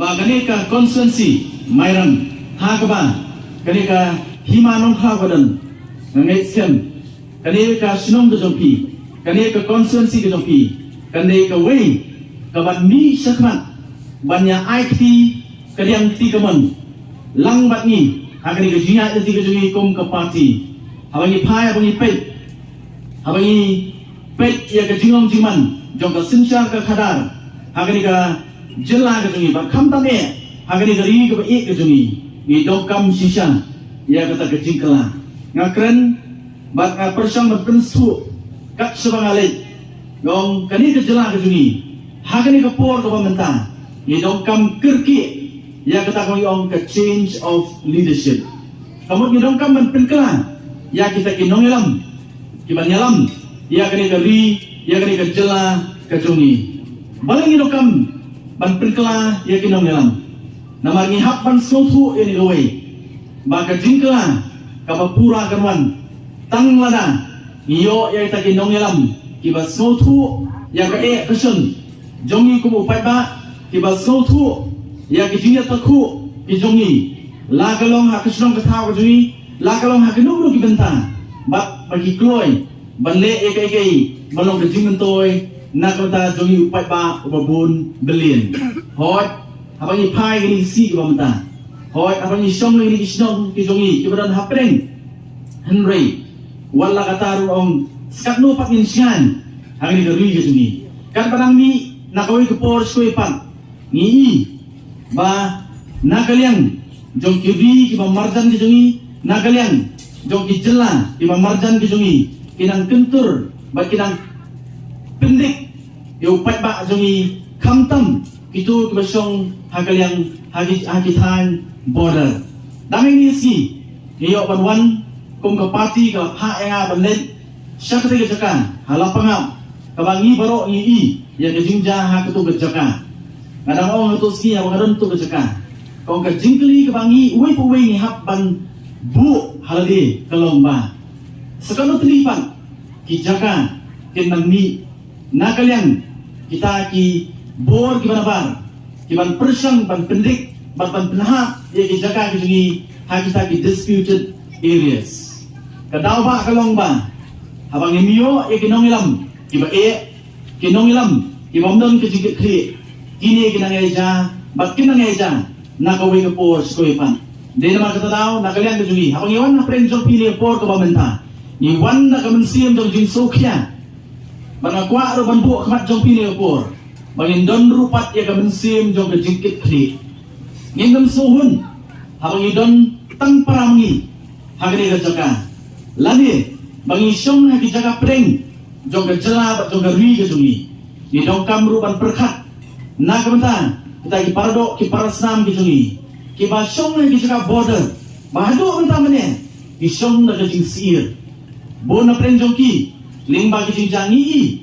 ba kani ka constituency mairam ha ka ba kani ka himanong ha godan ngai sem kani ka sinong de jompi kani ka constituency de jompi kani ka wei ka ban mi sakman banya IT kadiang ti kaman lang bat ni hakani ka jinga ti ka jungi kom ka party habangi phai habangi pet ya ka jingom jiman jong ka sincha ka khadar hakani ka jela ka jungi ba kham ta me hakani ka ri ka ba ek ka jungi ni dokam sisa ya ka ta ka jingkala ngakren bat ka persang bat pensu kat sebangalit gong kani ka jela ka jungi hakani ka por ka ba menta ni dokam kerki ya kita kau yang ke change of leadership. Kamu ni dongkam man penkala ya kita kinong yalam kiban yalam ya kani kari ya kani kejela kejungi. Balang ni dongkam ban penkala ya kinong yalam. Namar ni hak ban sotu ini gawai. Baka jingkala kapapura kanwan tang lada iyo ya kita kinong yalam kiba sotu ya ke kesun jongi kumu paiba kiba sotu ya kijinya takku kijongi la kalong ha kisnong kathaw kajuni la kalong ha kinung ki benta bat bagi kloi banle ekai balong kajing mentoi na kata jongi upai ba ubabun belien hot abangi phai ni si ba menta hot abangi song ni kisnong kijongi kibadan hapreng henry wala kataru ong skatno pakin sian hangi gari kajuni kan padang mi nakawai ke por skoi pan ni ba nakaliang jong kiri ki marjan ki jongi nakaliang jong ki jela ki marjan ki jongi kinang kentur ba kinang pendik yo pat ba jongi khamtam kitu ki basong hakaliang hagi than border daming ni si yo banwan kum ka party ka ha enga banlet syakte ke jaka halapangam kabangi baro i ya ke jingja ha ketu ke jaka kadang orang tu si yang kadang tu kecekah. Kau ke jingkeli ke bangi, uai puai ni hap ban bu halade kelomba. Sekarang terlibat kijaka kenang ni nakaliang kita ki bor ki banabar, ki ban persang ban pendik ban penha ya kijaka ki jungi ha kita ki disputed areas. Kadau ba kelomba, habang emio ya kinongilam, ki ba kinongilam, ki bomdon ke jingkek kri. Kini kita ngeja, bat kita ngeja, nakawai ke por skoi pan. Dia nama kata tahu, nakalian kejungi. Apa ngiwan nak perenjol pilih por ke bawah ngiwan nak kemensiam jong jin sokia. Bana kuat ro bantu kemat jong pilih por. Bangin don rupat ya kemensiam jong kejingkit kri. Ngingem suhun, apa ngidon tang paramgi. Hagri kejaka. Lani, bangi syong hagi jaga pereng. Jong kejela bat jong keri kejungi. Ni dongkam rupan perkat. Na kementan kita ki pardo ki parasam ki jungi ki basong ki jaga border bahado mentan mene ki song na jing sir bona prenjong ki lingba ki jangi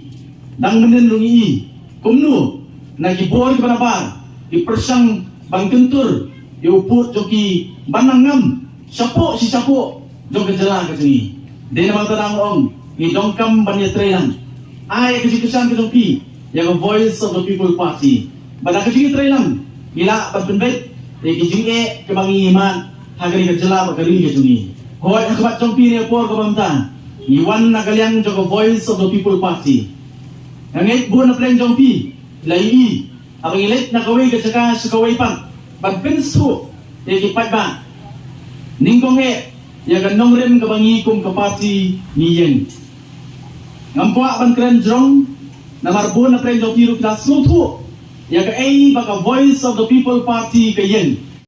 dang menen lungi kumnu na ki bor ki barabar ki persang bang kentur ki uput joki banangam sapo si sapo jong kejela ka jungi de na matang ong ni dongkam banyatrean ai ki kesan ki jongki yang voice of the people party pada kejing trailam gila berpenbet kejing kebangi iman hagari kejela bakari kejungi hoi akbat jongpi ne por kabamta iwan nakaliang joko voice of the people party ngait bu na plan jongpi lai abang ilet nakawai kejaka sukawai pan ban pensu kipat ba ningkong ya ganong rem kebangi kum ke party niyen ngampua ban keren jong namar bu na plan jongpi ru kita sutu ya ke baka voice of the people party ke yen